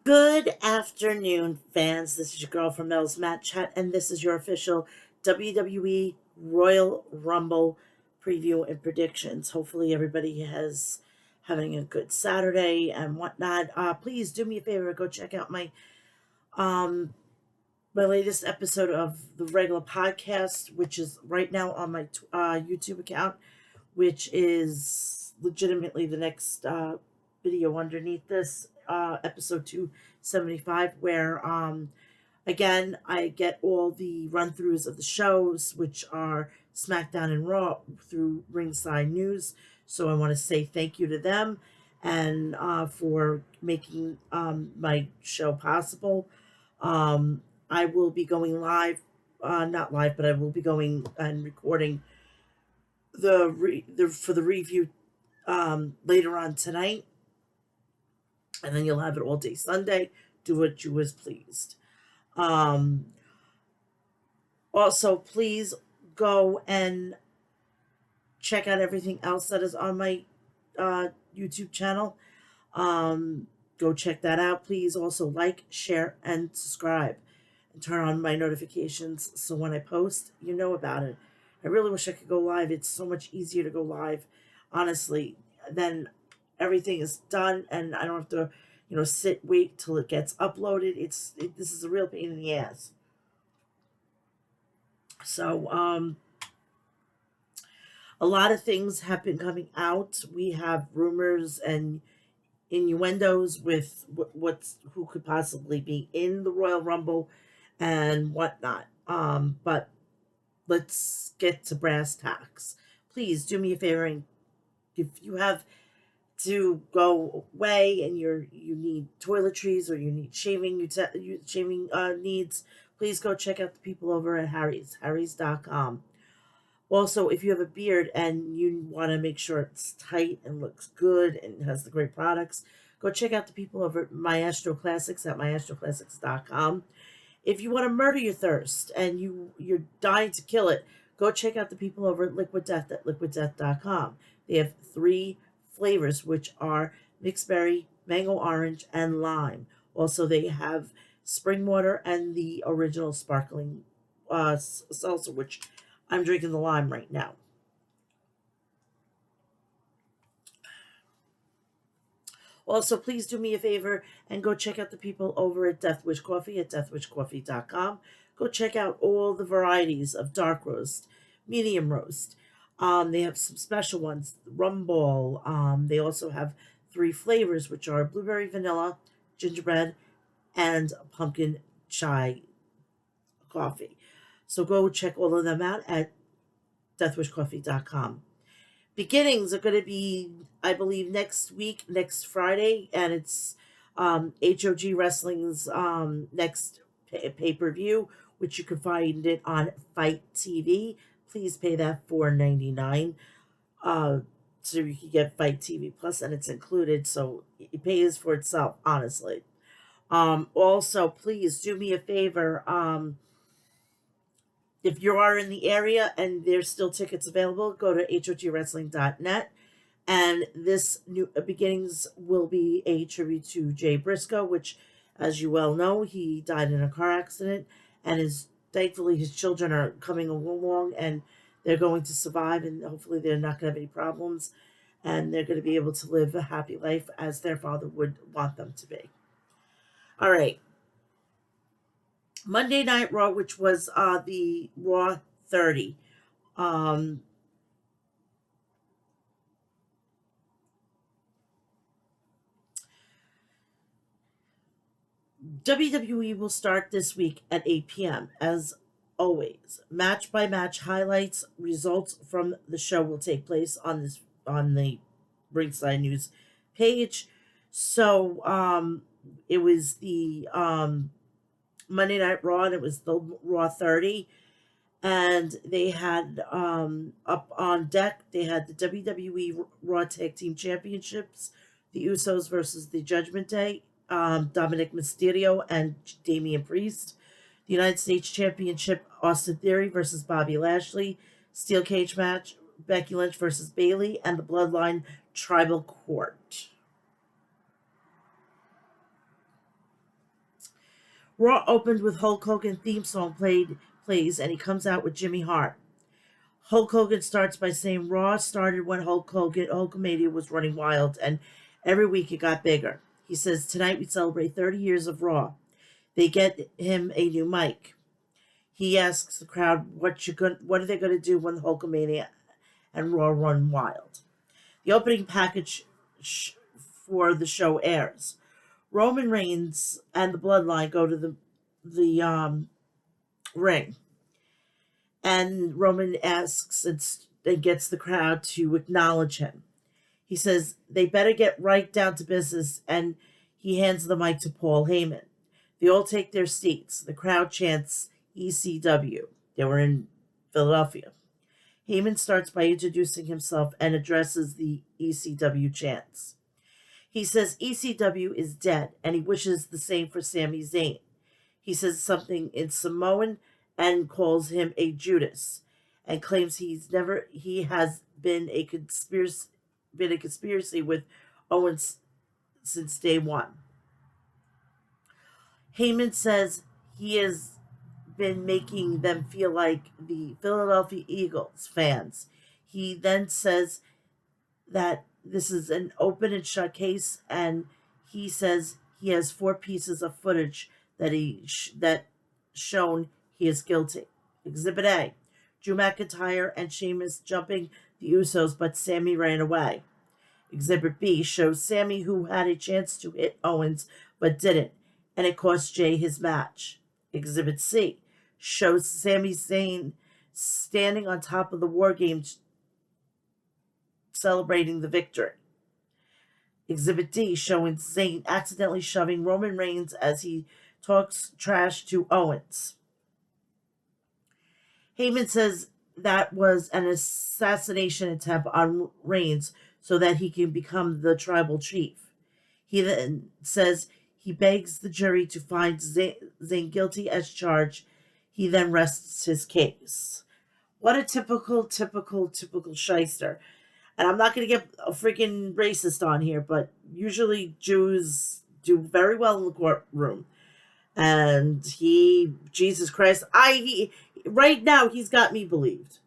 Good afternoon, fans. This is your girl from Mel's Mat Chat, and this is your official WWE Royal Rumble preview and predictions. Hopefully, everybody has having a good Saturday and whatnot. Please do me a favor, go check out um my latest episode of the regular podcast, which is right now on my YouTube account, which is legitimately the next video underneath this, episode 275, where again I get all the run throughs of the shows, which are SmackDown and Raw, through Ringside News. So I want to say thank you to them and for making my show possible. I will be going live, not live, but I will be going and recording for the review later on tonight, and then you'll have it all day Sunday. Do what you was pleased. Um, Also, please go and check out everything else that is on my YouTube channel. Go check that out. Please also like, share, and subscribe, and turn on my notifications so when I post, you know about it. I really wish I could go live. It's so much easier to go live, honestly, then everything is done and I don't have to, wait till it gets uploaded. This is a real pain in the ass. So, a lot of things have been coming out. We have rumors and innuendos with who could possibly be in the Royal Rumble and whatnot. But let's get to brass tacks. Please do me a favor, and if you have to go away and you need toiletries or you need shaving needs, please go check out the people over at harrys.com. Also, if you have a beard and you want to make sure it's tight and looks good and has the great products, go check out the people over at Maestro Classics at maestroclassics.com. If you want to murder your thirst and you're dying to kill it, go check out the people over at Liquid Death at liquiddeath.com. They have 3 flavors, which are mixed berry, mango orange, and lime. Also, they have spring water and the original sparkling seltzer, which I'm drinking the lime right now. Also, please do me a favor and go check out the people over at Death Wish Coffee at deathwishcoffee.com. Go check out all the varieties of dark roast, medium roast. They have some special ones, rum ball. They also have 3 flavors, which are blueberry vanilla, gingerbread, and pumpkin chai coffee. So go check all of them out at deathwishcoffee.com. Beginnings are going to be, I believe, next week, next Friday, and it's HOG Wrestling's next pay-per-view, which you can find it on Fight TV. Please pay that $4.99 so you can get Fight TV Plus, and it's included, so it pays for itself, honestly. Also, please do me a favor. If you are in the area and there's still tickets available, go to hogwrestling.net. And this new beginnings will be a tribute to Jay Briscoe, which, as you well know, he died in a car accident, and thankfully his children are coming along and they're going to survive, and hopefully they're not going to have any problems, and they're going to be able to live a happy life as their father would want them to be. All right. Monday Night Raw, which was the Raw 30. WWE will start this week at 8 p.m. As always, match by match highlights, results from the show will take place on the Ringside News page. So it was the Monday Night Raw, and it was the Raw 30, and they had up on deck, they had the WWE Raw Tag Team Championships, the Usos versus the Judgment Day, Dominic Mysterio and Damian Priest, the United States Championship, Austin Theory versus Bobby Lashley, Steel Cage match, Becky Lynch versus Bayley, and the Bloodline Tribal Court. Raw opened with Hulk Hogan theme song plays, and he comes out with Jimmy Hart. Hulk Hogan starts by saying Raw started when Hulkamania was running wild, and every week it got bigger. He says tonight we celebrate 30 years of Raw. They get him a new mic. He asks the crowd what are they going to do when Hulkamania and Raw run wild. The opening package for the show airs. Roman Reigns and the Bloodline go to the ring, and Roman asks and gets the crowd to acknowledge him. He says they better get right down to business, and he hands the mic to Paul Heyman. They all take their seats. The crowd chants ECW. They were in Philadelphia. Heyman starts by introducing himself and addresses the ECW chants. He says ECW is dead, and he wishes the same for Sami Zayn. He says something in Samoan and calls him a Judas, and claims he has been a conspiracy with Owens since day one. Heyman says he has been making them feel like the Philadelphia Eagles fans. He then says that this is an open and shut case, and he says he has 4 pieces of footage that shown he is guilty. Exhibit A: Drew McIntyre and Sheamus jumping the Usos, but Sammy ran away. Exhibit B shows Sammy, who had a chance to hit Owens but didn't, and it cost Jay his match. Exhibit C shows Sami Zayn standing on top of the War Games celebrating the victory. Exhibit D showing Zayn accidentally shoving Roman Reigns as he talks trash to Owens. Heyman says that was an assassination attempt on Reigns so that he can become the tribal chief. He then says he begs the jury to find Zayn guilty as charged. He then rests his case. What a typical shyster. And I'm not going to get a freaking racist on here, but usually Jews do very well in the courtroom. And Jesus Christ, right now he's got me believed.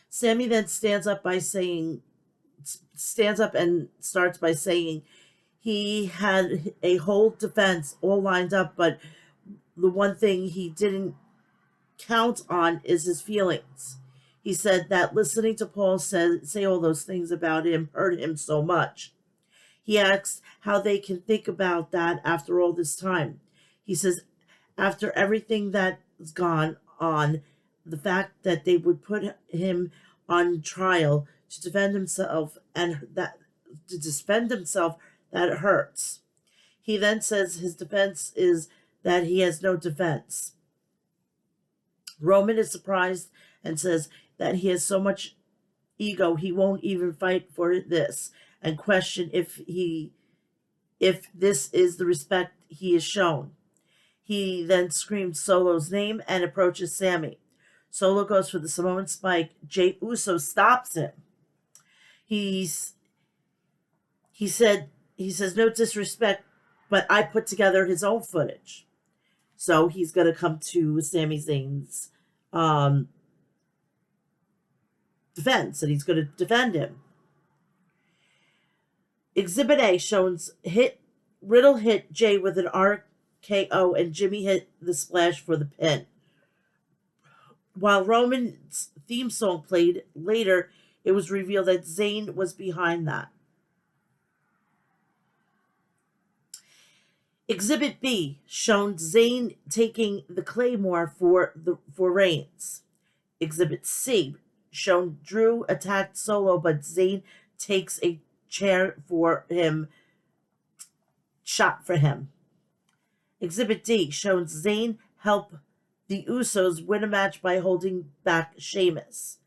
Sammy then stands up and starts by saying he had a whole defense all lined up, but the one thing he didn't count on is his feelings. He said that listening to Paul say all those things about him hurt him so much. He asks how they can think about that after all this time. He says after everything that's gone on, the fact that they would put him on trial to defend himself that hurts. He then says his defense is that he has no defense. Roman is surprised and says that he has so much ego he won't even fight for this, and question if this is the respect he is shown. He then screams Solo's name and approaches Sammy. Solo goes for the Samoan spike. Jey Uso stops him. He says no disrespect, but I put together his own footage. So he's going to come to Sami Zayn's defense, and he's going to defend him. Exhibit A shows Riddle hit Jay with an RKO, and Jimmy hit the splash for the pin. While Roman's theme song played later, it was revealed that Zayn was behind that. Exhibit B shown Zayn taking the Claymore for Reigns. Exhibit C shown Drew attacked Solo, but Zayn takes a chair for him, shot for him. Exhibit D shows Zayn help the Usos win a match by holding back Sheamus.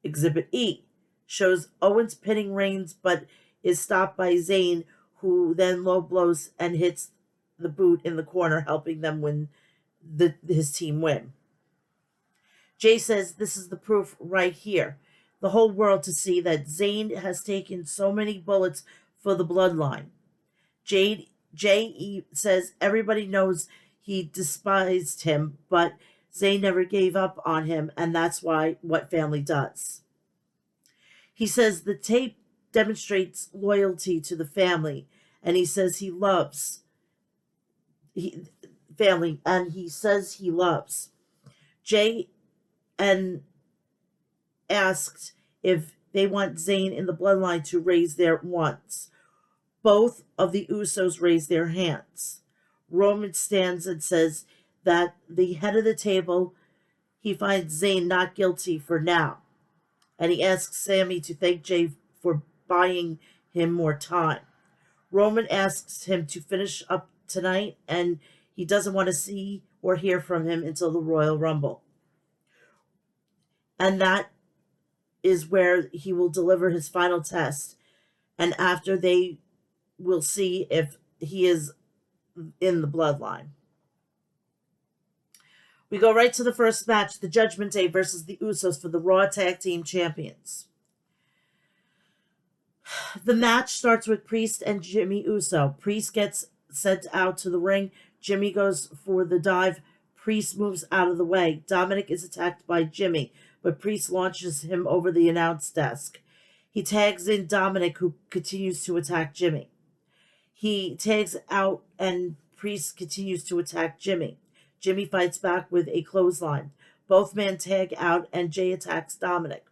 Exhibit E shows Owens pinning Reigns, but is stopped by Zayn, who then low blows and hits the boot in the corner, helping them his team win. Jay says this is the proof right here. The whole world to see that Zayn has taken so many bullets for the bloodline. Jay says everybody knows he despised him, but Zayn never gave up on him, and that's what family does. He says the tape demonstrates loyalty to the family, and he says he loves he, family, and he says he loves. Jay and asked if they want Zayn in the bloodline to raise their wands. Both of the Usos raise their hands. Roman stands and says that the head of the table, he finds Zayn not guilty for now. And he asks Sami to thank Jay for buying him more time. Roman asks him to finish up tonight, and he doesn't want to see or hear from him until the Royal Rumble. And that is where he will deliver his final test. And after, they will see if he is in the bloodline. We go right to the first match, the Judgment Day versus the Usos for the Raw Tag Team Champions. The match starts with Priest and Jimmy Uso. Priest gets sent out to the ring. Jimmy goes for the dive. Priest moves out of the way. Dominic is attacked by Jimmy, but Priest launches him over the announce desk. He tags in Dominic, who continues to attack Jimmy. He tags out, and Priest continues to attack Jimmy. Jimmy fights back with a clothesline. Both men tag out, and Jay attacks Dominic.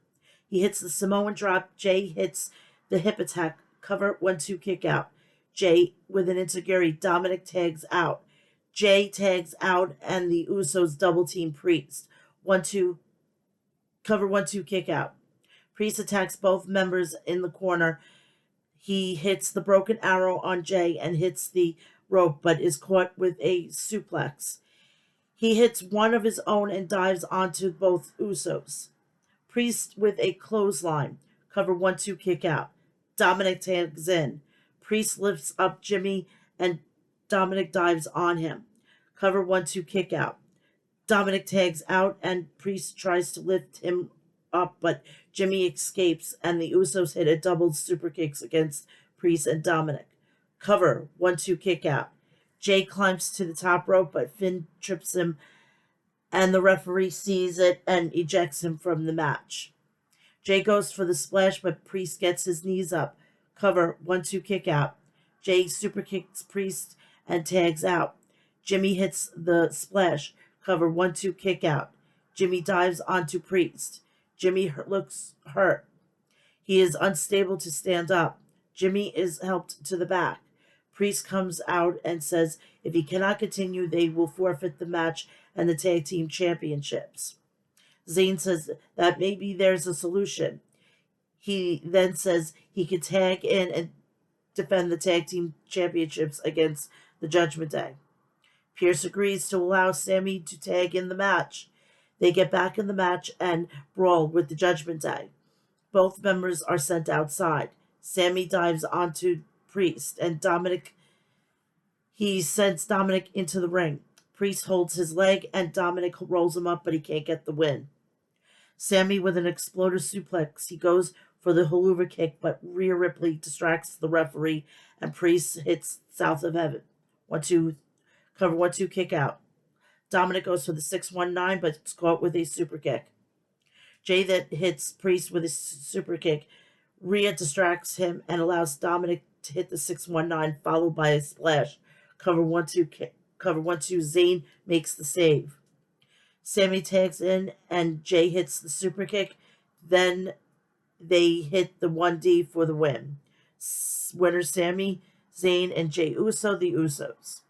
He hits the Samoan drop. Jay hits the hip attack. Cover 1-2 kick out. Jay with an enziguri. Dominic tags out. Jay tags out, and the Usos double team Priest. 1-2 cover 1-2 kick out. Priest attacks both members in the corner. He hits the broken arrow on Jay and hits the rope, but is caught with a suplex. He hits one of his own and dives onto both Usos. Priest with a clothesline. Cover 1-2 kick out. Dominic tags in. Priest lifts up Jimmy, and Dominic dives on him. Cover 1-2 kick out. Dominic tags out, and Priest tries to lift him up, but Jimmy escapes, and the Usos hit a double super kicks against Priest and Dominic. Cover 1-2 kick out. Jay climbs to the top rope, but Finn trips him, and the referee sees it and ejects him from the match. Jay goes for the splash, but Priest gets his knees up. Cover 1-2 kick out. Jay super kicks Priest and tags out. Jimmy hits the splash. Cover 1-2 kick out. Jimmy dives onto Priest. Jimmy looks hurt. He is unstable to stand up. Jimmy is helped to the back. Priest comes out and says if he cannot continue, they will forfeit the match and the tag team championships. Zayn says that maybe there's a solution. He then says he could tag in and defend the tag team championships against the Judgment Day. Pierce agrees to allow Sami to tag in the match. They get back in the match and brawl with the Judgment Day. Both members are sent outside. Sami dives onto Priest, and he sends Dominic into the ring. Priest holds his leg, and Dominic rolls him up, but he can't get the win. Sami with an exploder suplex. He goes for the haluva kick, but Rhea Ripley distracts the referee, and Priest hits South of Heaven. 1-2 cover 1-2 kick out. Dominic goes for the 619, but it's caught with a super kick. Jay then hits Priest with a super kick. Rhea distracts him and allows Dominic to hit the 619, followed by a splash. Cover 1-2 kick. Cover 1-2. Zayn makes the save. Sami tags in, and Jay hits the super kick. Then they hit the 1D for the win. Winner Sami, Zayn, and Jay Uso, the Usos.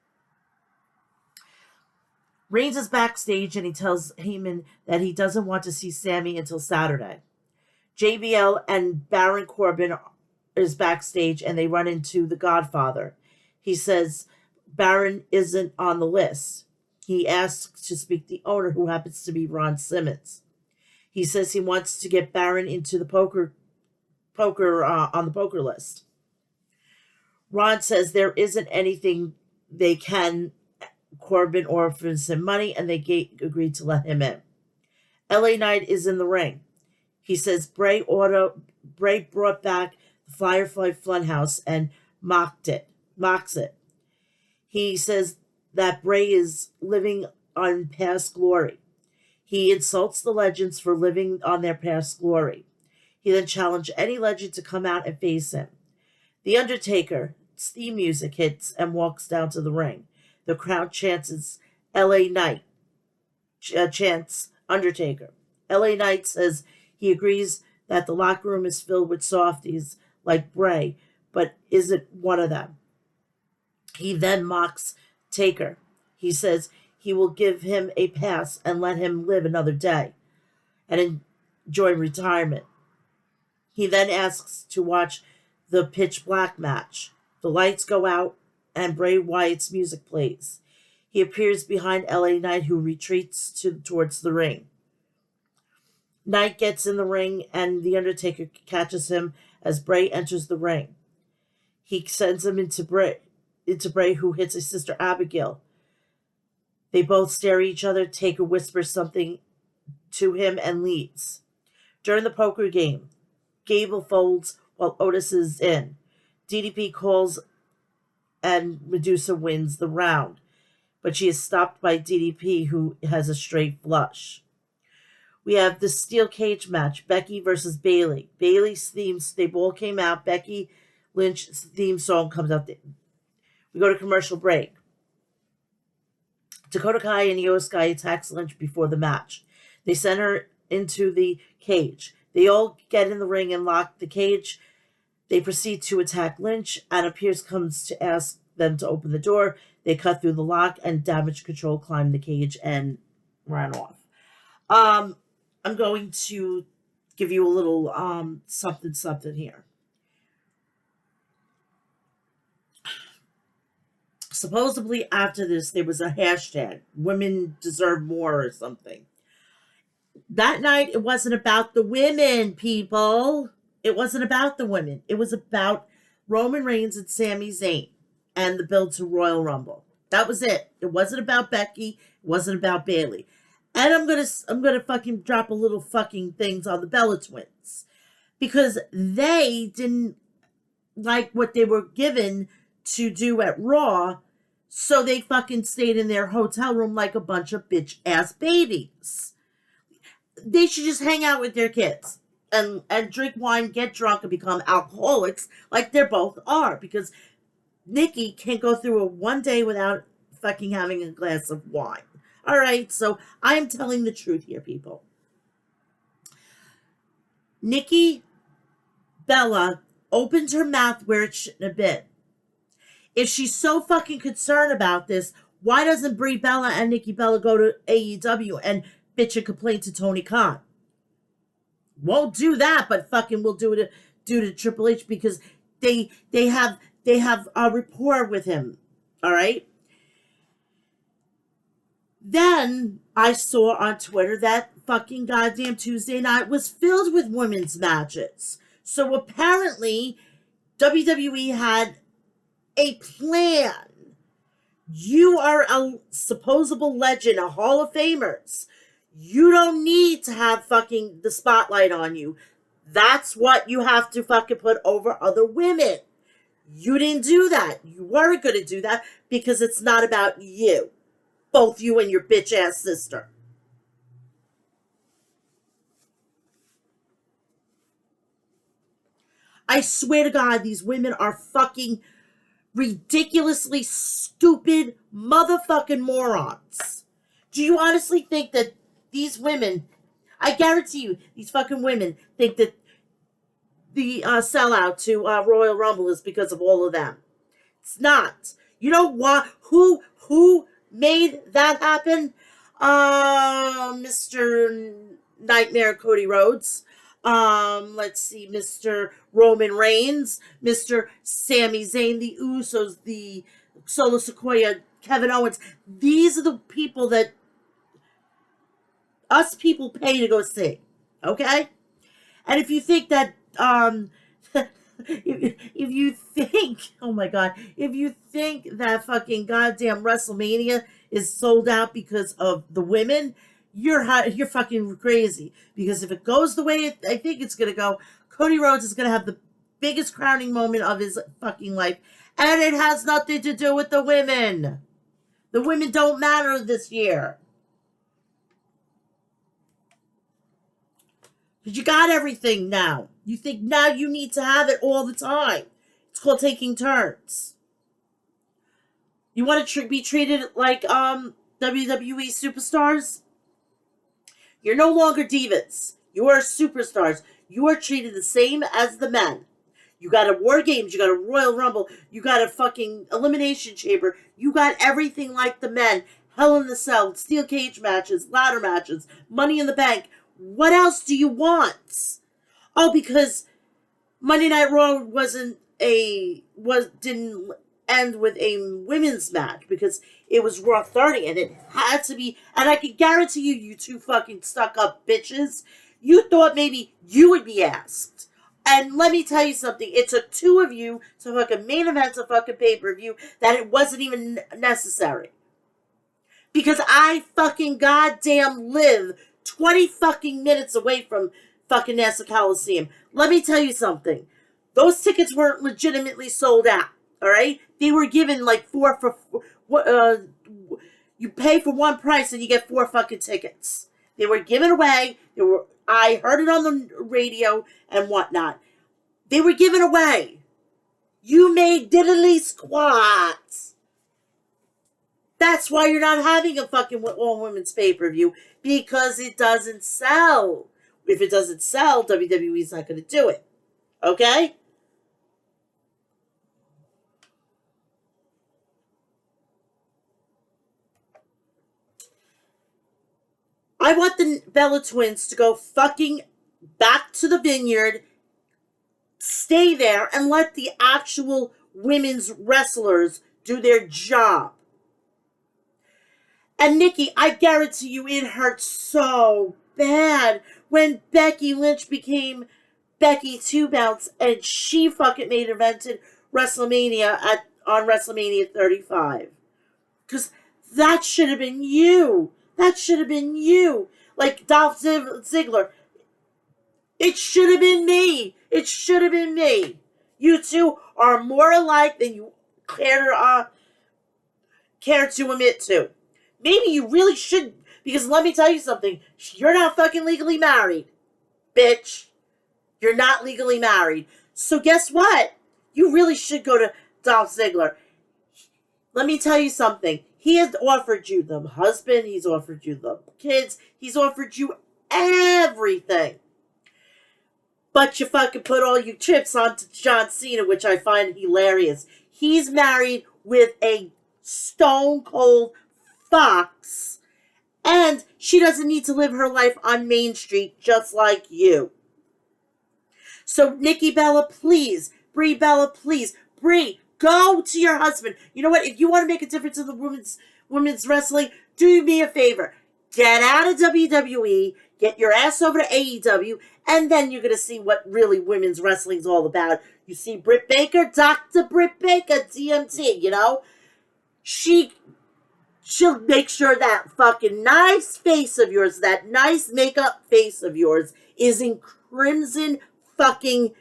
Reigns is backstage, and he tells Heyman that he doesn't want to see Sami until Saturday. JBL and Baron Corbin is backstage, and they run into the Godfather. He says Baron isn't on the list. He asks to speak to the owner, who happens to be Ron Simmons. He says he wants to get Baron into the poker on the poker list. Ron says there isn't anything they can. Corbin offers him money, and they agreed to let him in. LA Knight is in the ring. He says Bray brought back the Firefly Funhouse, and mocks it. He says that Bray is living on past glory. He insults the legends for living on their past glory. He then challenged any legend to come out and face him. The Undertaker's theme music hits and walks down to the ring. The crowd chants LA Knight, chants Undertaker. LA Knight says he agrees that the locker room is filled with softies like Bray, but isn't one of them. He then mocks Taker. He says he will give him a pass and let him live another day and enjoy retirement. He then asks to watch the pitch black match. The lights go out and Bray Wyatt's music plays. He appears behind LA Knight, who retreats towards the ring. Knight gets in the ring and The Undertaker catches him as Bray enters the ring. He sends him into Bray, who hits his sister Abigail. They both stare at each other. Taker whispers something to him and leaves. During the poker game, Gable folds while Otis is in. DDP calls and Medusa wins the round, but she is stopped by DDP, who has a straight flush. We have the steel cage match, Becky versus Bayley. Bayley's themes, they both came out. Becky Lynch's theme song comes out. We go to commercial break. Dakota Kai and Io Sky attacks Lynch before the match. They send her into the cage. They all get in the ring and lock the cage. They proceed to attack Lynch. Anna Pierce comes to ask them to open the door. They cut through the lock and Damage Control climbed the cage and ran off. I'm going to give you a little something here. Supposedly after this, there was a hashtag, women deserve more or something. That night, it wasn't about the women, people. It wasn't about the women. It was about Roman Reigns and Sami Zayn and the build to Royal Rumble. That was it. It wasn't about Becky. It wasn't about Bayley. And I'm gonna fucking drop a little fucking things on the Bella Twins, because they didn't like what they were given to do at Raw, so they fucking stayed in their hotel room like a bunch of bitch ass babies. They should just hang out with their kids and drink wine, get drunk, and become alcoholics like they both are, because Nikki can't go through a one day without fucking having a glass of wine. All right, so I am telling the truth here, people. Nikki Bella opened her mouth where it shouldn't have been. If she's so fucking concerned about this, why doesn't Brie Bella and Nikki Bella go to AEW and bitch and complain to Tony Khan? Won't do that, but fucking will do to Triple H, because they have a rapport with him. All right. Then I saw on Twitter that fucking goddamn Tuesday night was filled with women's matches. So apparently WWE had a plan. You are a supposable legend, a Hall of Famers. You don't need to have fucking the spotlight on you. That's what you have to fucking put over other women. You didn't do that. You weren't going to do that because it's not about you. Both you and your bitch ass sister. I swear to God, these women are fucking ridiculously stupid motherfucking morons. Do you honestly think that these women, I guarantee you, these fucking women think that the sellout to Royal Rumble is because of all of them? It's not. You know what? Who made that happen? Mr. Nightmare Cody Rhodes. Let's see, Mr. Roman Reigns, Mr. Sami Zayn, the Usos, the Solo Sikoa, Kevin Owens. These are the people that us people pay to go see. Okay? And if you think that, if you think, oh my God, if you think that fucking goddamn WrestleMania is sold out because of the women, you're fucking crazy. Because if it goes the way I think it's going to go, Cody Rhodes is going to have the biggest crowning moment of his fucking life. And it has nothing to do with the women. The women don't matter this year. Because you got everything now. You think now you need to have it all the time. It's called taking turns. You want to be treated like WWE superstars? You're no longer divas. You are superstars. You are treated the same as the men. You got a War Games. You got a Royal Rumble. You got a fucking Elimination Chamber. You got everything like the men. Hell in the Cell, steel cage matches, ladder matches, Money in the Bank. What else do you want? Oh, because Monday Night Raw didn't end with a women's match because it was Raw 30 and it had to be, and I can guarantee you, you two fucking stuck up bitches, you thought maybe you would be asked. And let me tell you something, it took two of you to fucking main event a fucking pay-per-view that it wasn't even necessary. Because I fucking goddamn live 20 fucking minutes away from fucking Nassau Coliseum. Let me tell you something. Those tickets weren't legitimately sold out. All right? They were given like you pay for one price and you get 4 fucking tickets. They were given away. I heard it on the radio and whatnot. They were given away. You made diddly squats. That's why you're not having a fucking all-women's pay-per-view, because it doesn't sell. If it doesn't sell, WWE's not going to do it. Okay? I want the Bella Twins to go fucking back to the Vineyard, stay there, and let the actual women's wrestlers do their job. And Nikki, I guarantee you it hurt so bad when Becky Lynch became Becky Two Bounce and she fucking main evented WrestleMania on WrestleMania 35. Because that should have been you. That should have been you. Like Dolph Ziggler. It should have been me. It should have been me. You two are more alike than you care to admit to. Maybe you really should, because let me tell you something. You're not fucking legally married, bitch. You're not legally married. So guess what? You really should go to Dolph Ziggler. Let me tell you something. He has offered you the husband. He's offered you the kids. He's offered you everything. But you fucking put all your chips onto John Cena, which I find hilarious. He's married with a stone cold fox, and she doesn't need to live her life on Main Street just like you. So Nikki Bella, please. Brie Bella, please. Brie, go to your husband. You know what? If you want to make a difference in the women's wrestling, do me a favor. Get out of WWE, get your ass over to AEW, and then you're going to see what really women's wrestling's all about. You see Britt Baker, Dr. Britt Baker, DMT, you know? She'll make sure that fucking nice face of yours, that nice makeup face of yours, is in crimson fucking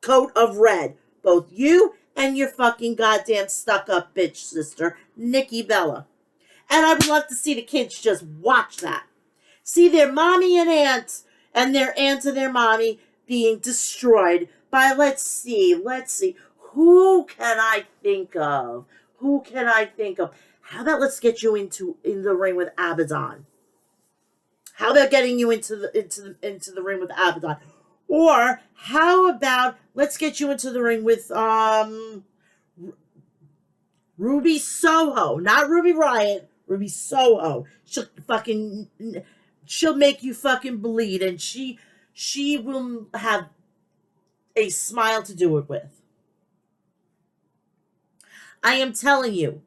coat of red. Both you and your fucking goddamn stuck-up bitch sister, Nikki Bella. And I would love to see the kids just watch that. See their mommy and aunt, and their aunt and their mommy being destroyed by, let's see, who can I think of? How about let's get you in the ring with Abaddon? How about getting you into the ring with Abaddon? Or how about let's get you into the ring with Ruby Soho, not Ruby Riott, Ruby Soho. She'll make you fucking bleed, and she will have a smile to do it with. I am telling you.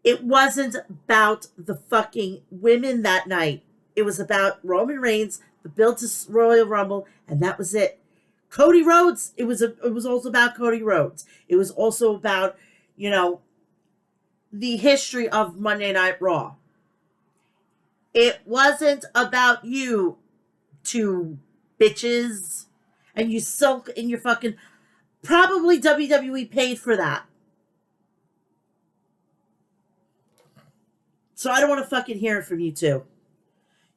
It wasn't about the fucking women that night. It was about Roman Reigns, the build to Royal Rumble, and that was it. Cody Rhodes, it was also about Cody Rhodes. It was also about, the history of Monday Night Raw. It wasn't about you two bitches. And you sulk in your fucking... Probably WWE paid for that. So I don't want to fucking hear it from you two.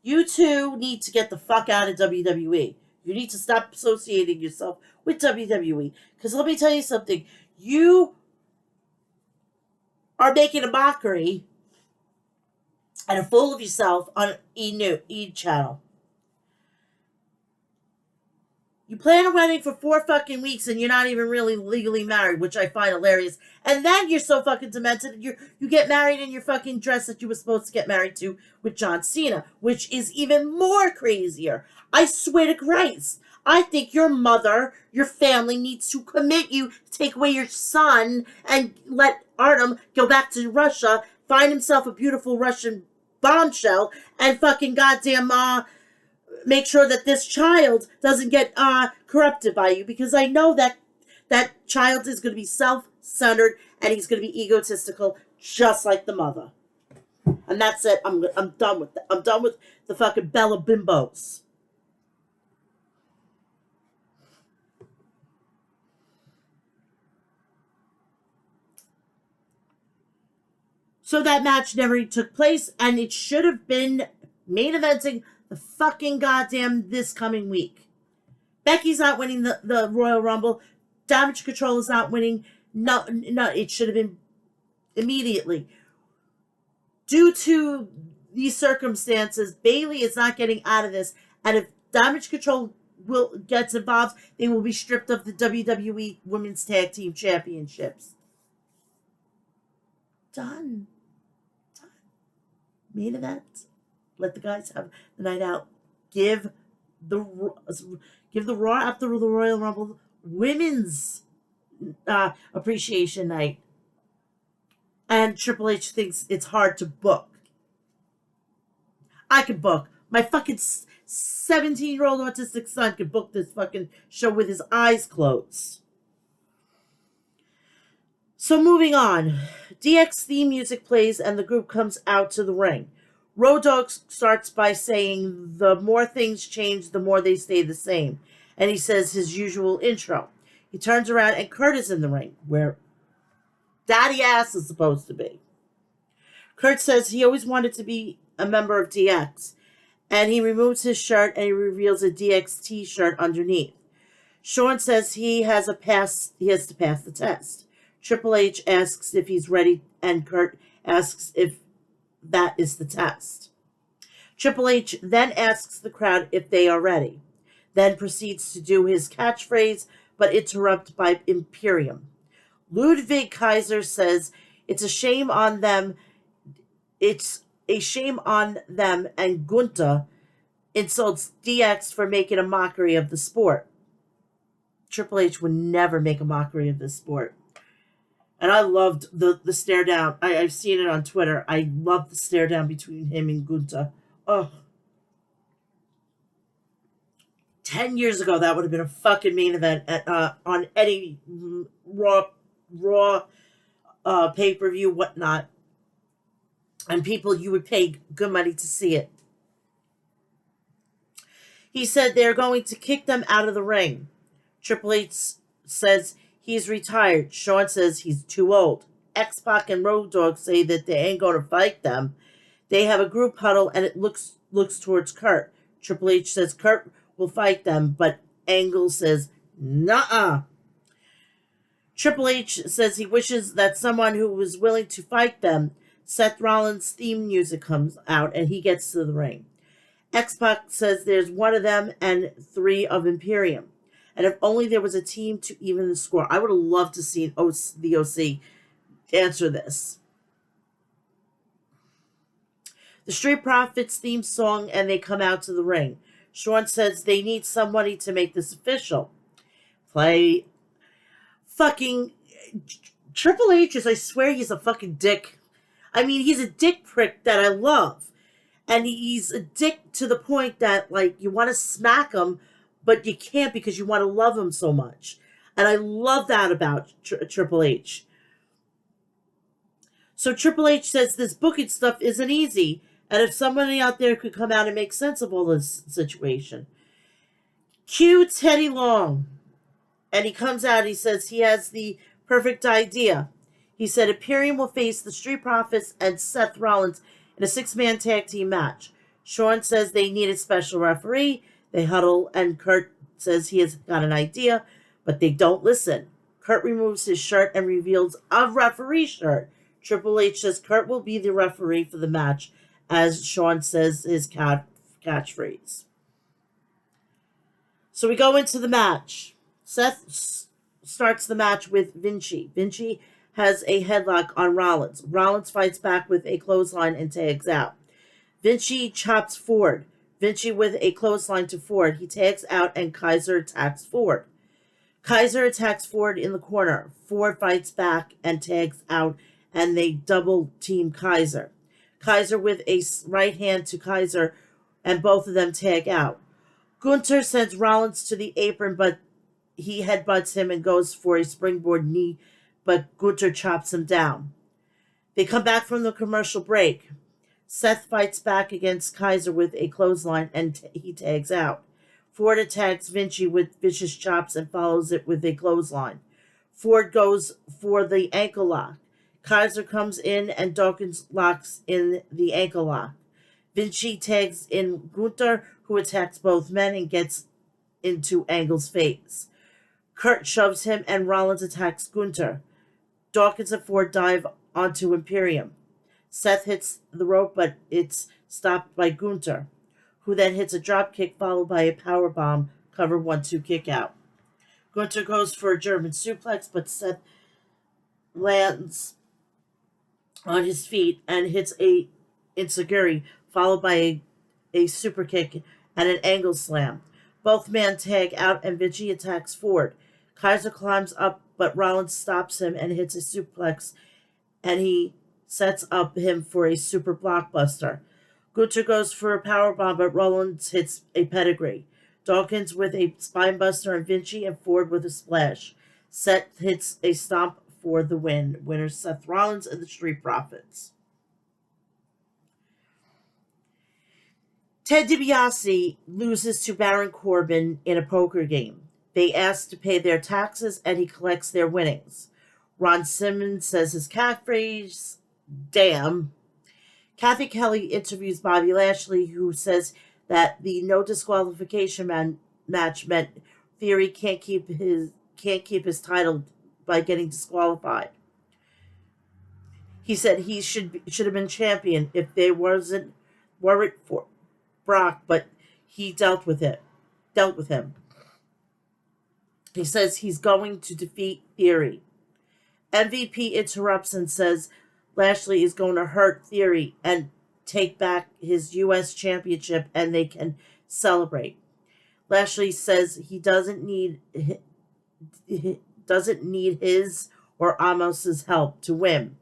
You two need to get the fuck out of WWE. You need to stop associating yourself with WWE. Because let me tell you something. You are making a mockery and a fool of yourself on E channel. You plan a wedding for 4 fucking weeks and you're not even really legally married, which I find hilarious. And then you're so fucking demented, you get married in your fucking dress that you were supposed to get married to with John Cena, which is even more crazier. I swear to Christ. I think your mother, your family needs to commit you, take away your son, and let Artem go back to Russia, find himself a beautiful Russian bombshell, and fucking goddamn make sure that this child doesn't get corrupted by you, because I know that that child is going to be self-centered and he's going to be egotistical, just like the mother. And that's it. I'm done with that. I'm done with the fucking Bella bimbos. So that match never took place, and it should have been main eventing the fucking goddamn this coming week. Becky's not winning the Royal Rumble. Damage Control is not winning. No, it should have been immediately. Due to these circumstances, Bayley is not getting out of this, and if Damage Control gets involved, they will be stripped of the WWE Women's Tag Team Championships. Done. Main event. Let the guys have the night out. Give the Raw after the Royal Rumble Women's Appreciation Night. And Triple H thinks it's hard to book. I could book. My fucking 17-year-old autistic son could book this fucking show with his eyes closed. So moving on. DX theme music plays and the group comes out to the ring. Road Dogg starts by saying the more things change, the more they stay the same. And he says his usual intro. He turns around and Kurt is in the ring, where Daddy Ass is supposed to be. Kurt says he always wanted to be a member of DX. And he removes his shirt and he reveals a DX t-shirt underneath. Shawn says he has to pass the test. Triple H asks if he's ready, and Kurt asks if that is the test. Triple H then asks the crowd if they are ready, then proceeds to do his catchphrase, but interrupted by Imperium. Ludwig Kaiser says it's a shame on them. It's a shame on them, and Gunther insults DX for making a mockery of the sport. Triple H would never make a mockery of this sport. And I loved the stare down. I've seen it on Twitter. I loved the stare down between him and Gunther. Oh. 10 years ago, that would have been a fucking main event on any Raw pay-per-view, whatnot. And people, you would pay good money to see it. He said they're going to kick them out of the ring. Triple H says he's retired. Shawn says he's too old. X-Pac and Road Dogg say that they ain't going to fight them. They have a group huddle, and it looks towards Kurt. Triple H says Kurt will fight them, but Angle says, nuh-uh. Triple H says he wishes that someone who was willing to fight them. Seth Rollins' theme music comes out, and he gets to the ring. X-Pac says there's one of them and 3 of Imperium. And if only there was a team to even the score. I would have loved to see the OC answer this. The Street Profits theme song, and they come out to the ring. Shawn says they need somebody to make this official. Play fucking Triple H is, I swear he's a fucking dick. I mean, he's a dick prick that I love. And he's a dick to the point that, like, you want to smack him, but you can't because you want to love him so much. And I love that about Triple H. So Triple H says this booking stuff isn't easy. And if somebody out there could come out and make sense of all this situation. Cue Teddy Long. And he comes out, he says he has the perfect idea. He said Imperium will face the Street Profits and Seth Rollins in a six-man tag team match. Sean says they need a special referee. They huddle, and Kurt says he has got an idea, but they don't listen. Kurt removes his shirt and reveals a referee shirt. Triple H says Kurt will be the referee for the match, as Sean says his catchphrase. So we go into the match. Seth starts the match with Vinci. Vinci has a headlock on Rollins. Rollins fights back with a clothesline and tags out. Vinci chops Ford. Vinci with a clothesline to Ford. He tags out and Kaiser attacks Ford. Kaiser attacks Ford in the corner. Ford fights back and tags out, and they double team Kaiser. Kaiser with a right hand to Kaiser, and both of them tag out. Gunther sends Rollins to the apron, but he headbutts him and goes for a springboard knee, but Gunther chops him down. They come back from the commercial break. Seth fights back against Kaiser with a clothesline, and he tags out. Ford attacks Vinci with vicious chops and follows it with a clothesline. Ford goes for the ankle lock. Kaiser comes in and Dawkins locks in the ankle lock. Vinci tags in Gunther, who attacks both men and gets into Angle's face. Kurt shoves him and Rollins attacks Gunther. Dawkins and Ford dive onto Imperium. Seth hits the rope, but it's stopped by Gunther, who then hits a dropkick followed by a powerbomb cover 1-2 kick out. Gunther goes for a German suplex, but Seth lands on his feet and hits a enziguri, followed by a super kick and an angle slam. Both men tag out and Vinci attacks Ford. Kaiser climbs up, but Rollins stops him and hits a suplex, and he sets up him for a super blockbuster. Gunther goes for a powerbomb, but Rollins hits a pedigree. Dawkins with a spinebuster and Vinci and Ford with a splash. Seth hits a stomp for the win. Winner Seth Rollins and the Street Profits. Ted DiBiase loses to Baron Corbin in a poker game. They ask to pay their taxes and he collects their winnings. Ron Simmons says his catchphrase, damn. Kathy Kelly interviews Bobby Lashley, who says that the no disqualification match meant Theory can't keep his title by getting disqualified. He said he should have been champion if they weren't for Brock, but he dealt with him. He says he's going to defeat Theory. MVP interrupts and says Lashley is going to hurt Theory and take back his U.S. championship and they can celebrate. Lashley says he doesn't need his or Amos's help to win,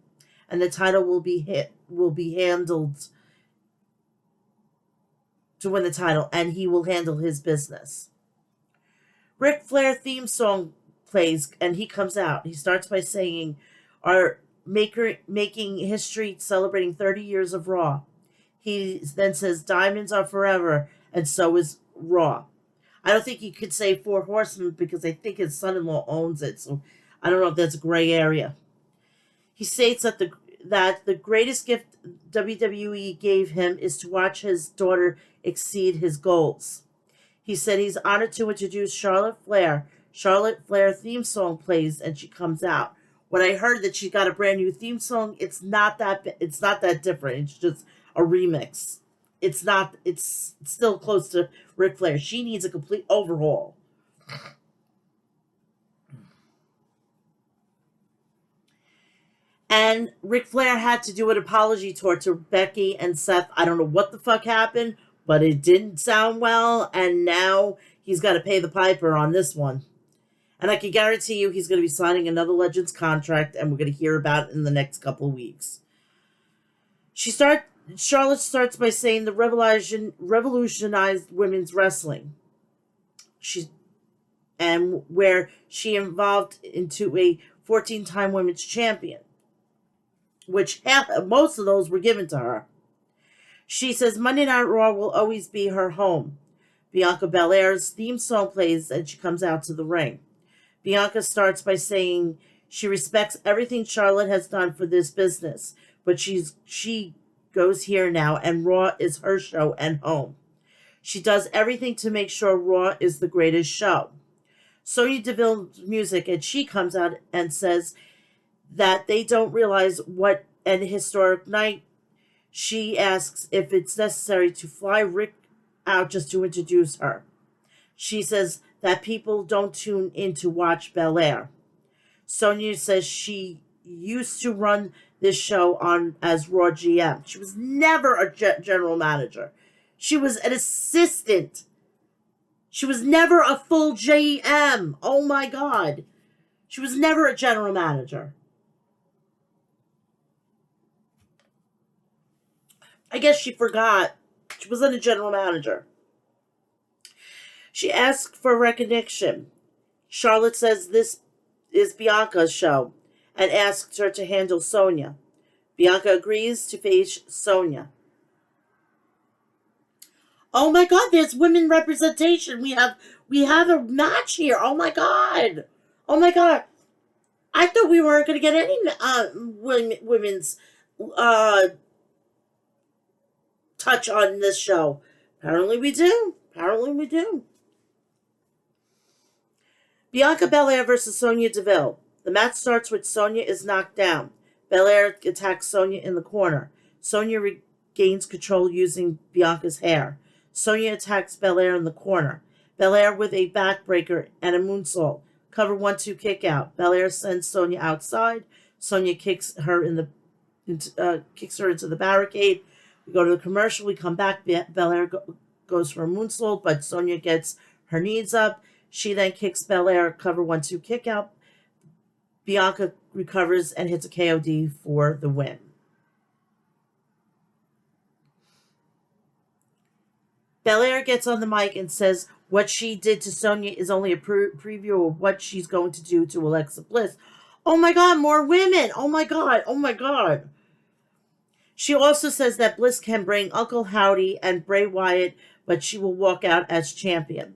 and the title will be handled to win the title, and he will handle his business. Ric Flair theme song plays, and he comes out. He starts by saying, "Our making history, celebrating 30 years of Raw." He then says, "Diamonds are forever, and so is Raw." I don't think he could say Four Horsemen because I think his son-in-law owns it, so I don't know if that's a gray area. He states that the greatest gift WWE gave him is to watch his daughter exceed his goals. He said he's honored to introduce Charlotte Flair. Charlotte Flair theme song plays and she comes out. When I heard that she got a brand new theme song, it's not that different. It's just a remix. It's still close to Ric Flair. She needs a complete overhaul. And Ric Flair had to do an apology tour to Becky and Seth. I don't know what the fuck happened, but it didn't sound well, and now he's got to pay the piper on this one. And I can guarantee you he's going to be signing another Legends contract, and we're going to hear about it in the next couple of weeks. Charlotte starts by saying the revolutionized women's wrestling. Where she evolved into a 14-time women's champion, which most of those were given to her. She says Monday Night Raw will always be her home. Bianca Belair's theme song plays and she comes out to the ring. Bianca starts by saying she respects everything Charlotte has done for this business, but she goes here now and Raw is her show and home. She does everything to make sure Raw is the greatest show. Sonya Deville's music, and she comes out and says that they don't realize what an historic night. She asks if it's necessary to fly Rick out just to introduce her. She says that people don't tune in to watch Belair. Sonya says she used to run this show on as Raw GM. She was never a general manager. She was an assistant. She was never a full GM. Oh my God. She was never a general manager. I guess she forgot. She wasn't a general manager. She asked for recognition. Charlotte says this is Bianca's show and asks her to handle Sonya. Bianca agrees to face Sonya. Oh my God, there's women representation. We have a match here. Oh my God. Oh my God. I thought we weren't going to get any women's touch on this show. Apparently we do. Apparently we do. Bianca Belair versus Sonya Deville. The match starts with Sonya is knocked down. Belair attacks Sonya in the corner. Sonya regains control using Bianca's hair. Sonya attacks Belair in the corner. Belair with a backbreaker and a moonsault. Cover 1-2 kick out. Belair sends Sonya outside. Sonya kicks her into the barricade. We go to the commercial. We come back. Belair goes for a moonsault, but Sonya gets her knees up. She then kicks Belair, cover 1-2 kick out. Bianca recovers and hits a KOD for the win. Belair gets on the mic and says what she did to Sonya is only a preview of what she's going to do to Alexa Bliss. Oh my God, more women! Oh my God, oh my God. She also says that Bliss can bring Uncle Howdy and Bray Wyatt, but she will walk out as champion.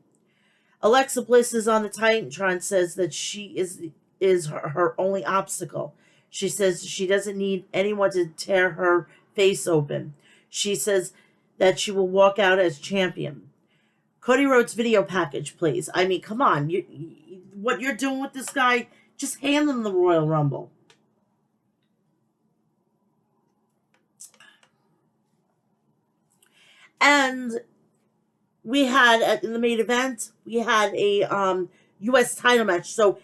Alexa Bliss is on the Titantron, says that she is her only obstacle. She says she doesn't need anyone to tear her face open. She says that she will walk out as champion. Cody Rhodes video package, please. I mean, come on. What you're doing with this guy, just hand him the Royal Rumble. And we had, in the main event, we had a U.S. title match. So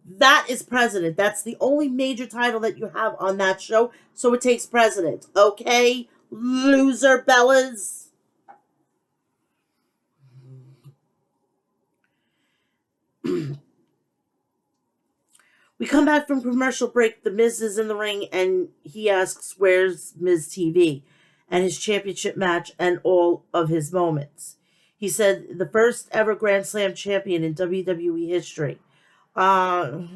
that is President. That's the only major title that you have on that show. So it takes President. Okay, loser Bellas. We come back from commercial break. The Miz is in the ring and he asks, where's Miz TV? And his championship match and all of his moments. He said, the first ever Grand Slam champion in WWE history. No,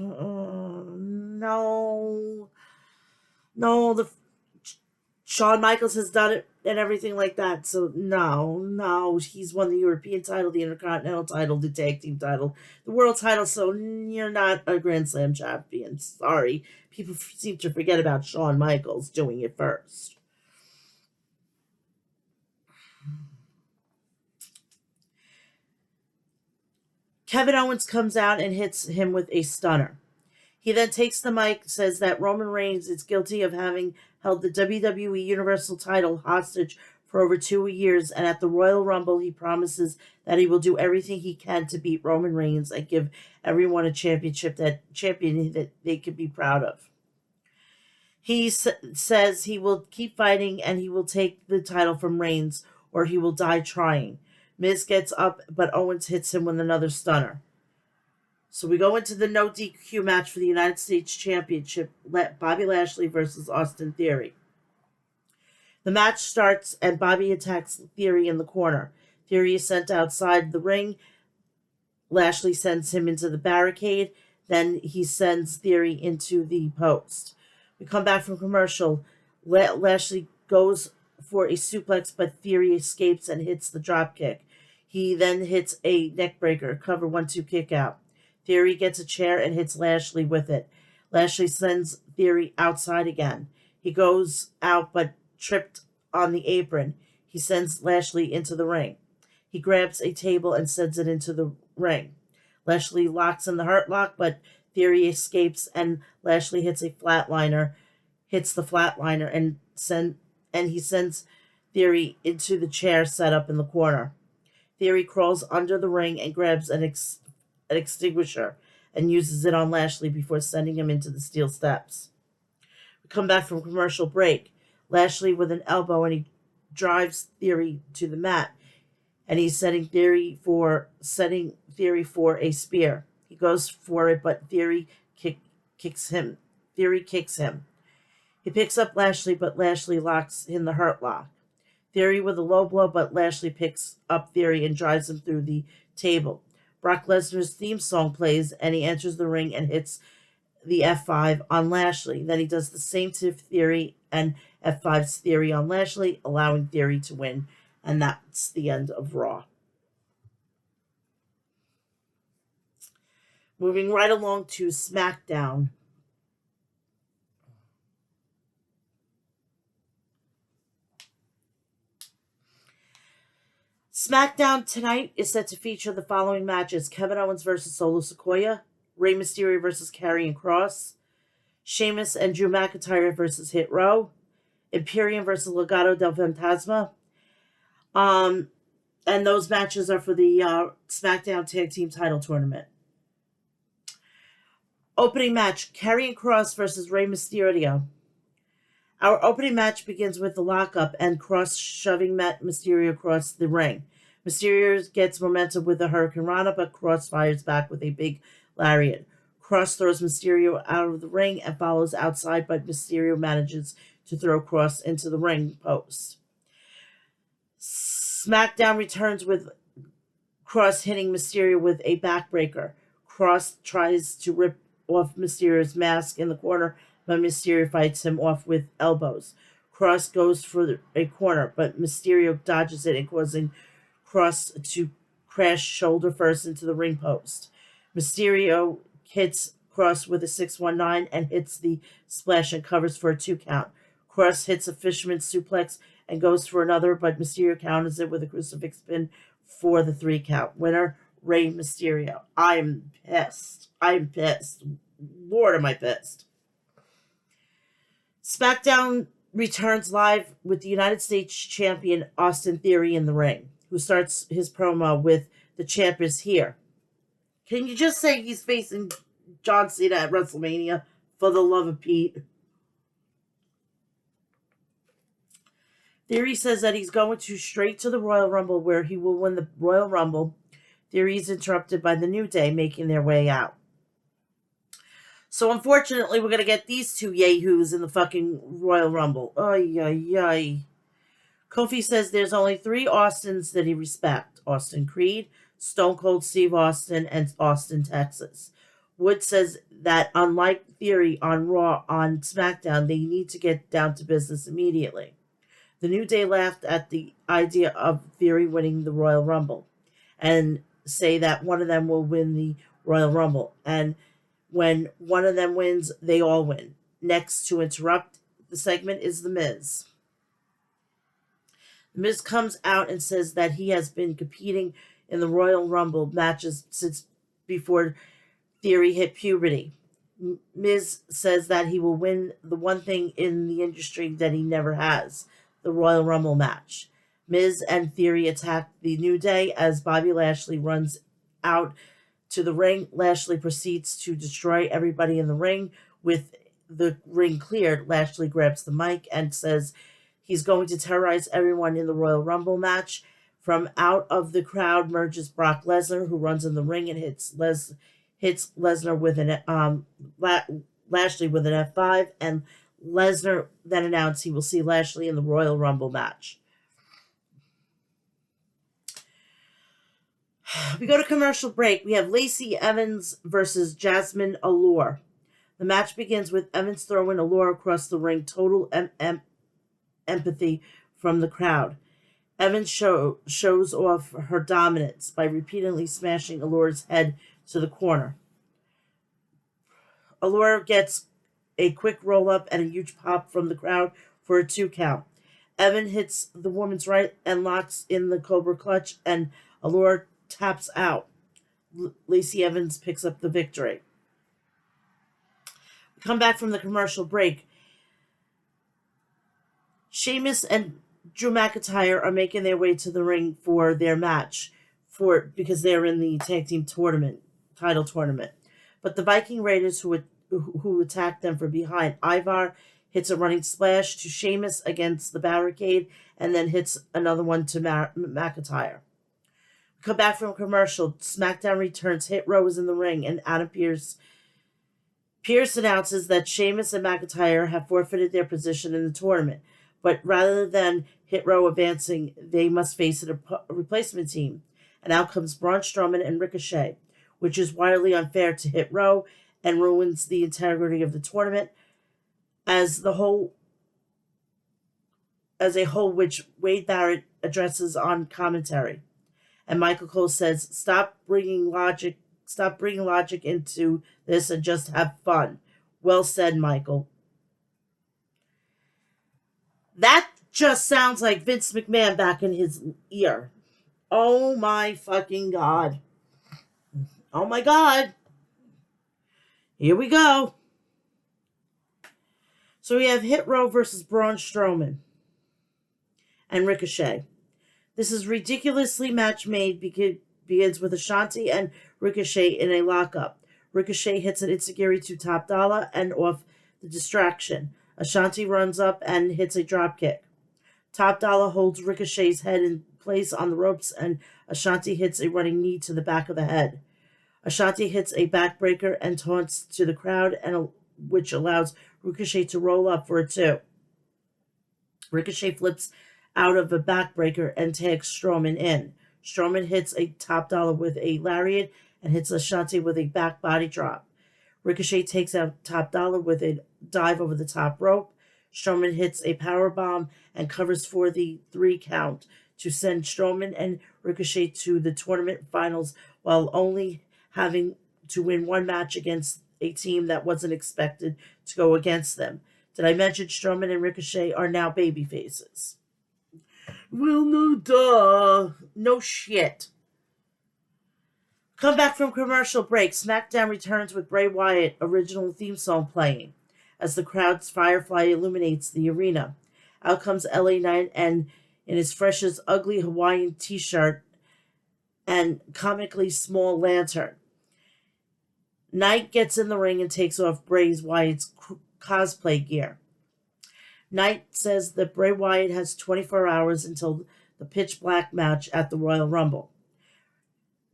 Shawn Michaels has done it and everything like that. So no, he's won the European title, the Intercontinental title, the Tag Team title, the World title. So you're not a Grand Slam champion. Sorry, people seem to forget about Shawn Michaels doing it first. Kevin Owens comes out and hits him with a stunner. He then takes the mic, says that Roman Reigns is guilty of having held the WWE Universal title hostage for over 2 years, and at the Royal Rumble, he promises that he will do everything he can to beat Roman Reigns and give everyone a champion that they could be proud of. He says he will keep fighting and he will take the title from Reigns, or he will die trying. Miz gets up, but Owens hits him with another stunner. So we go into the no DQ match for the United States Championship, Bobby Lashley versus Austin Theory. The match starts and Bobby attacks Theory in the corner. Theory is sent outside the ring. Lashley sends him into the barricade. Then he sends Theory into the post. We come back from commercial. Lashley goes for a suplex, but Theory escapes and hits the dropkick. He then hits a neckbreaker, cover 1-2 kick out. Theory gets a chair and hits Lashley with it. Lashley sends Theory outside again. He goes out but tripped on the apron. He sends Lashley into the ring. He grabs a table and sends it into the ring. Lashley locks in the hurt lock, but Theory escapes and Lashley hits the flatliner, and he sends Theory into the chair set up in the corner. Theory crawls under the ring and grabs an extinguisher and uses it on Lashley before sending him into the steel steps. We come back from commercial break. Lashley with an elbow, and he drives Theory to the mat, and he's setting Theory for a spear. He goes for it, but Theory kicks him. Theory kicks him. He picks up Lashley, but Lashley locks in the hurt lock. Theory with a low blow, but Lashley picks up Theory and drives him through the table. Brock Lesnar's theme song plays, and he enters the ring and hits the F5 on Lashley. Then he does the same to Theory and F5's Theory on Lashley, allowing Theory to win. And that's the end of Raw. Moving right along to SmackDown. SmackDown tonight is set to feature the following matches: Kevin Owens versus Solo Sikoa, Rey Mysterio versus Karrion Kross, Sheamus and Drew McIntyre versus Hit Row, Imperium versus Legado del Fantasma. And those matches are for the SmackDown Tag Team Title Tournament. Opening match: Karrion Kross versus Rey Mysterio. Our opening match begins with the lockup and Kross shoving Matt Mysterio across the ring. Mysterio gets momentum with a Hurricane Rana, but Kross fires back with a big lariat. Kross throws Mysterio out of the ring and follows outside, but Mysterio manages to throw Kross into the ring post. SmackDown returns with Kross hitting Mysterio with a backbreaker. Kross tries to rip off Mysterio's mask in the corner, but Mysterio fights him off with elbows. Kross goes for a corner, but Mysterio dodges it and causing Kross to crash shoulder first into the ring post. Mysterio hits Kross with a 619 and hits the splash and covers for a 2 count. Kross hits a fisherman suplex and goes for another, but Mysterio counters it with a crucifix pin for the 3 count. Winner, Rey Mysterio. I'm pissed. Lord, am I pissed. SmackDown returns live with the United States champion Austin Theory in the ring, who starts his promo with "The champ is here." Can you just say he's facing John Cena at WrestleMania, for the love of Pete? Theory says that he's going straight to the Royal Rumble, where he will win the Royal Rumble. Theory is interrupted by the New Day making their way out. So unfortunately, we're going to get these two yahoos in the fucking Royal Rumble. Ay, ay, ay. Kofi says there's only 3 Austins that he respects: Austin Creed, Stone Cold Steve Austin, and Austin, Texas. Wood says that unlike Theory on Raw, on SmackDown, they need to get down to business immediately. The New Day laughed at the idea of Theory winning the Royal Rumble and say that one of them will win the Royal Rumble. And when one of them wins, they all win. Next to interrupt the segment is The Miz. The Miz comes out and says that he has been competing in the Royal Rumble matches since before Theory hit puberty. Miz says that he will win the one thing in the industry that he never has: the Royal Rumble match. Miz and Theory attack the New Day as Bobby Lashley runs out to the ring. Lashley proceeds to destroy everybody in the ring. With the ring cleared, Lashley grabs the mic and says he's going to terrorize everyone in the Royal Rumble match. From out of the crowd emerges Brock Lesnar, who runs in the ring and hits Lesnar with Lashley with an F5, and Lesnar then announced he will see Lashley in the Royal Rumble match. We go to commercial break. We have Lacey Evans versus Jasmine Allure. The match begins with Evans throwing Allure across the ring. Total empathy from the crowd. Evans shows off her dominance by repeatedly smashing Allure's head to the corner. Allure gets a quick roll up and a huge pop from the crowd for a 2 count. Evan hits the woman's right and locks in the Cobra clutch, and Allure taps out. Lacey Evans picks up the victory. Come back from the commercial break. Sheamus and Drew McIntyre are making their way to the ring for their match because they're in the tag team title tournament. But the Viking Raiders who attacked them from behind, Ivar hits a running splash to Sheamus against the barricade and then hits another one to McIntyre. Come back from commercial. SmackDown returns. Hit Row is in the ring, and Adam Pearce announces that Sheamus and McIntyre have forfeited their position in the tournament. But rather than Hit Row advancing, they must face a replacement team. And out comes Braun Strowman and Ricochet, which is wildly unfair to Hit Row and ruins the integrity of the tournament as a whole, which Wade Barrett addresses on commentary. And Michael Cole says, stop bringing logic into this and just have fun. Well said, Michael. That just sounds like Vince McMahon back in his ear. Oh my fucking God. Oh my God. Here we go. So we have Hit Row versus Braun Strowman and Ricochet. This is ridiculously match made because begins with Ashanti and Ricochet in a lockup. Ricochet hits an Itsugiri to Top Dollar and off the distraction. Ashanti runs up and hits a dropkick. Top Dollar holds Ricochet's head in place on the ropes, and Ashanti hits a running knee to the back of the head. Ashanti hits a backbreaker and taunts to the crowd, which allows Ricochet to roll up for a 2. Ricochet flips out of a backbreaker and tags Strowman in. Strowman hits a Top Dollar with a lariat and hits Ashanti with a back body drop. Ricochet takes out Top Dollar with a dive over the top rope. Strowman hits a power bomb and covers for the 3 count to send Strowman and Ricochet to the tournament finals while only having to win 1 match against a team that wasn't expected to go against them. Did I mention Strowman and Ricochet are now baby faces? Well, no duh. No shit. Come back from commercial break. SmackDown returns with Bray Wyatt original theme song playing as the crowd's firefly illuminates the arena. Out comes LA Knight and in his freshest ugly Hawaiian t-shirt and comically small lantern. Knight gets in the ring and takes off Bray Wyatt's cosplay gear. Knight says that Bray Wyatt has 24 hours until the pitch black match at the Royal Rumble.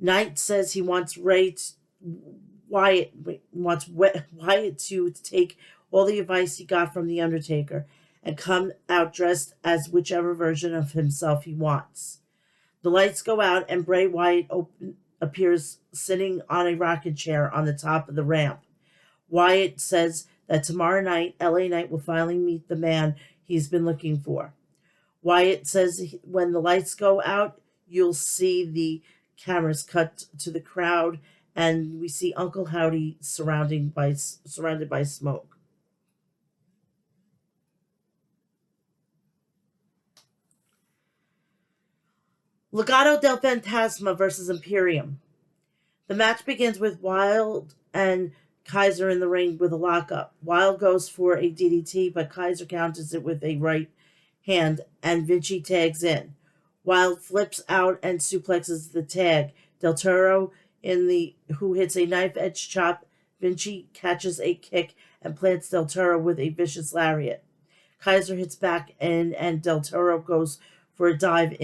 Knight says he wants Wyatt to take all the advice he got from The Undertaker and come out dressed as whichever version of himself he wants. The lights go out and Bray Wyatt appears sitting on a rocking chair on the top of the ramp. Wyatt says that tomorrow night, LA Knight will finally meet the man he's been looking for. Wyatt says when the lights go out, you'll see the cameras cut to the crowd, and we see Uncle Howdy surrounded by smoke. Legado del Fantasma versus Imperium. The match begins with Wilde and Kaiser in the ring with a lockup. Wilde goes for a DDT, but Kaiser counters it with a right hand, and Vinci tags in. Wilde flips out and suplexes the tag. Del Toro who hits a knife-edge chop. Vinci catches a kick and plants Del Toro with a vicious lariat. Kaiser hits back and Del Toro goes for a dive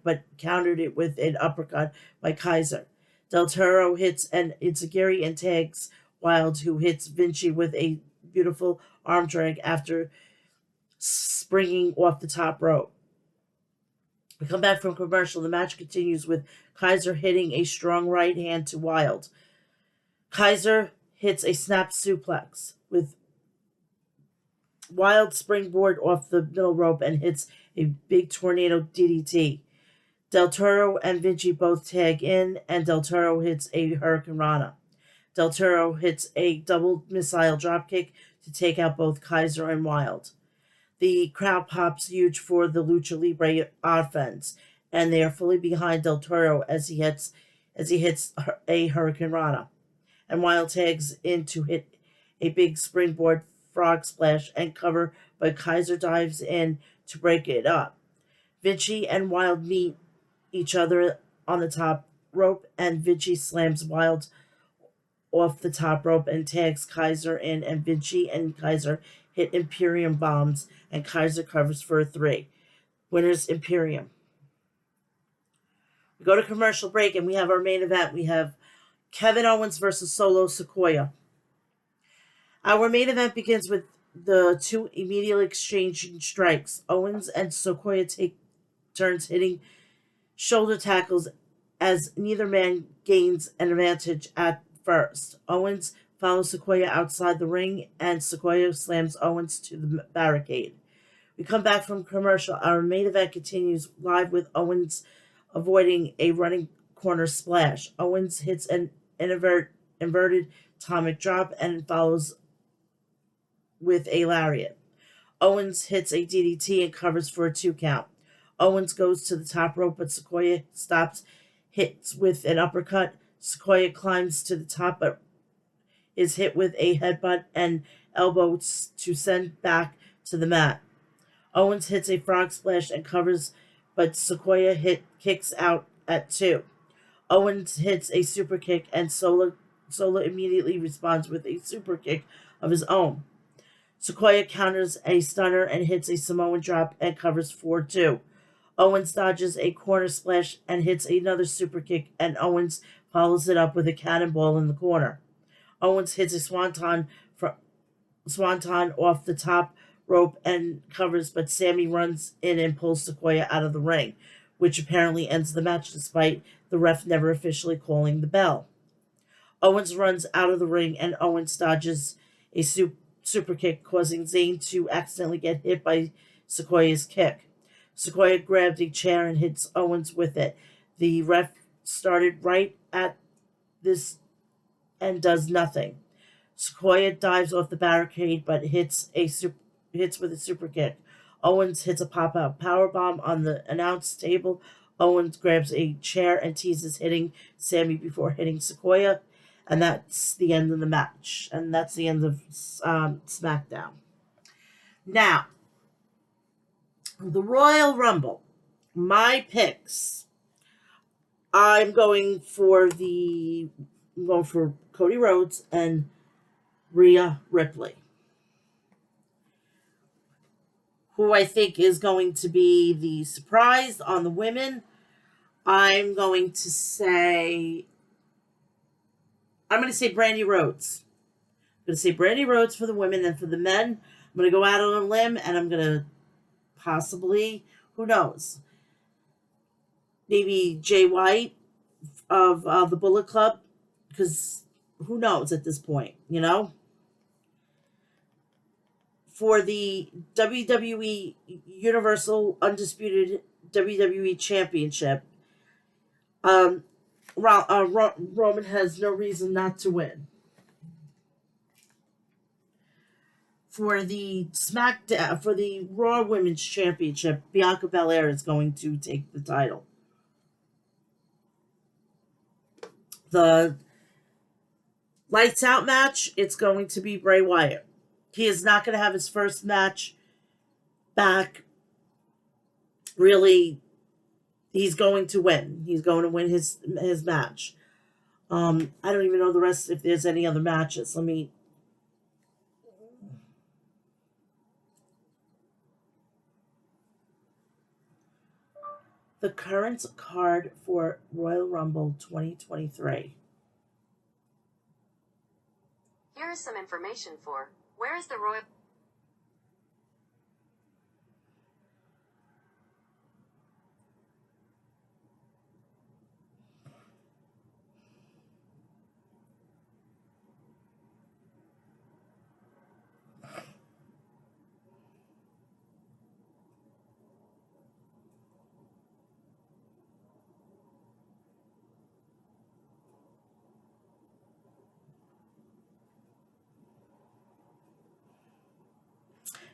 but countered it with an uppercut by Kaiser. Del Toro hits an Itsugiri and tags Wilde, who hits Vinci with a beautiful arm drag after springing off the top rope. We come back from commercial. The match continues with Kaiser hitting a strong right hand to Wilde. Kaiser hits a snap suplex with wild springboard off the middle rope and hits a big tornado DDT. Del Toro and Vinci both tag in, and Del Toro hits a Hurricane Rana. Del Toro hits a double missile dropkick to take out both Kaiser and Wild. The crowd pops huge for the Lucha Libre offense, and they are fully behind Del Toro as he hits a Hurricane Rana. And Wild tags in to hit a big springboard frog splash and cover, but Kaiser dives in to break it up. Vinci and Wild meet each other on the top rope, and Vinci slams Wild off the top rope and tags Kaiser in, and Vinci and Kaiser hit Imperium bombs, and Kaiser covers for a 3. Winners Imperium. We go to commercial break, and we have our main event. We have Kevin Owens versus Solo Sikoa. Our main event begins with the two immediately exchanging strikes. Owens and Sikoa take turns hitting shoulder tackles as neither man gains an advantage at first. Owens follows Sikoa outside the ring, and Sikoa slams Owens to the barricade. We come back from commercial. Our main event continues live with Owens avoiding a running corner splash. Owens hits an inverted atomic drop and follows with a lariat. Owens hits a DDT and covers for a 2 count. Owens goes to the top rope, but Sikoa stops, hits with an uppercut. Sikoa climbs to the top, but is hit with a headbutt and elbow to send back to the mat. Owens hits a frog splash and covers, but Sikoa kicks out at 2. Owens hits a super kick, and Solo immediately responds with a super kick of his own. Sikoa counters a stunner and hits a Samoan drop and covers for 2. Owens dodges a corner splash and hits another super kick, and Owens follows it up with a cannonball in the corner. Owens hits a swanton off the top rope and covers, but Sammy runs in and pulls Sikoa out of the ring, which apparently ends the match despite the ref never officially calling the bell. Owens runs out of the ring, and Owens dodges a super kick, causing Zayn to accidentally get hit by Sikoa's kick. Sikoa grabbed a chair and hits Owens with it. The ref started right at this and does nothing. Sikoa dives off the barricade but hits with a super kick. Owens hits a pop-out powerbomb on the announce table. Owens grabs a chair and teases hitting Sammy before hitting Sikoa. And that's the end of the match. And that's the end of SmackDown. Now, the Royal Rumble. My picks. I'm going for Cody Rhodes and Rhea Ripley, who I think is going to be the surprise on the women. I'm going to say Brandy Rhodes. I'm going to say Brandy Rhodes for the women, and for the men, I'm going to go out on a limb, and I'm going to possibly, who knows, maybe Jay White of the Bullet Club, because who knows at this point, you know? For the WWE Universal Undisputed WWE Championship, Roman has no reason not to win. For the for the Raw Women's Championship, Bianca Belair is going to take the title. The Lights Out match, it's going to be Bray Wyatt. He is not going to have his first match back. Really, he's going to win. He's going to win his match. I don't even know the rest, if there's any other matches. The current card for Royal Rumble 2023. Here is some information for where is the Royal...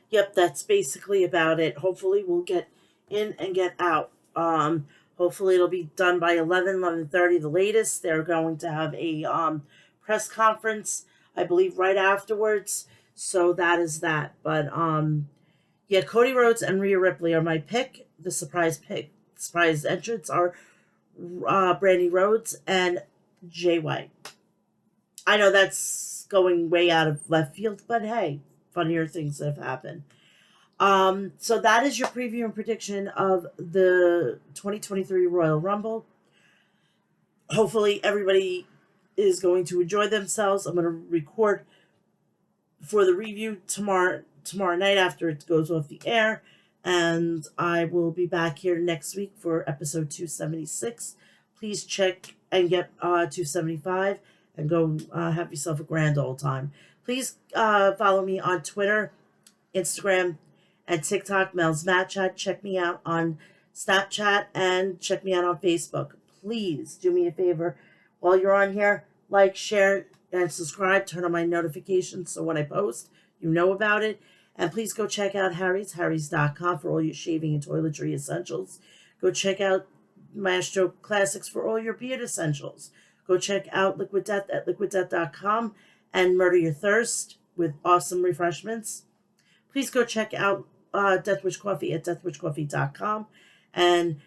Yep, that's basically about it. Hopefully, we'll get in and get out. Hopefully, it'll be done by 11:30 the latest. They're going to have a press conference, I believe, right afterwards. So that is that. But yeah, Cody Rhodes and Rhea Ripley are my pick. The surprise pick, surprise entrants are Brandy Rhodes and Jay White. I know that's going way out of left field, but hey, funnier things have happened. So that is your preview and prediction of the 2023 Royal Rumble. Hopefully, everybody is going to enjoy themselves. I'm going to record for the review tomorrow night after it goes off the air, and I will be back here next week for episode 276. Please check and get 275 and go have yourself a grand old time. Please follow me on Twitter, Instagram, and TikTok, Mel's Match Chat. Check me out on Snapchat and check me out on Facebook. Please do me a favor while you're on here, like, share, and subscribe. Turn on my notifications so when I post, you know about it. And please go check out Harry's.com for all your shaving and toiletry essentials. Go check out Maestro Classics for all your beard essentials. Go check out Liquid Death at liquiddeath.com and Murder Your Thirst with awesome refreshments. Please go check out Deathwish Coffee at deathwishcoffee.com and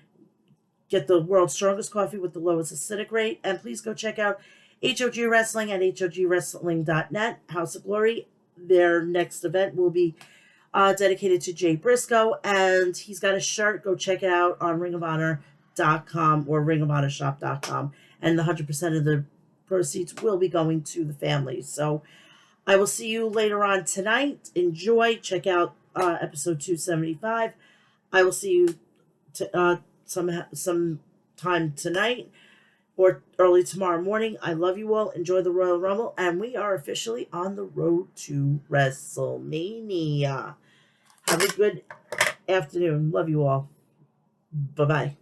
get the world's strongest coffee with the lowest acidic rate. And please go check out HOG Wrestling at hogwrestling.net. House of Glory, their next event will be dedicated to Jay Briscoe, and he's got a shirt. Go check it out on ringofhonor.com or ringofhonorshop.com. And the 100% of the proceeds will be going to the family. So I will see you later on tonight. Enjoy. Check out episode 275. I will see you some time tonight or early tomorrow morning. I love you all. Enjoy the Royal Rumble. And we are officially on the road to WrestleMania. Have a good afternoon. Love you all. Bye-bye.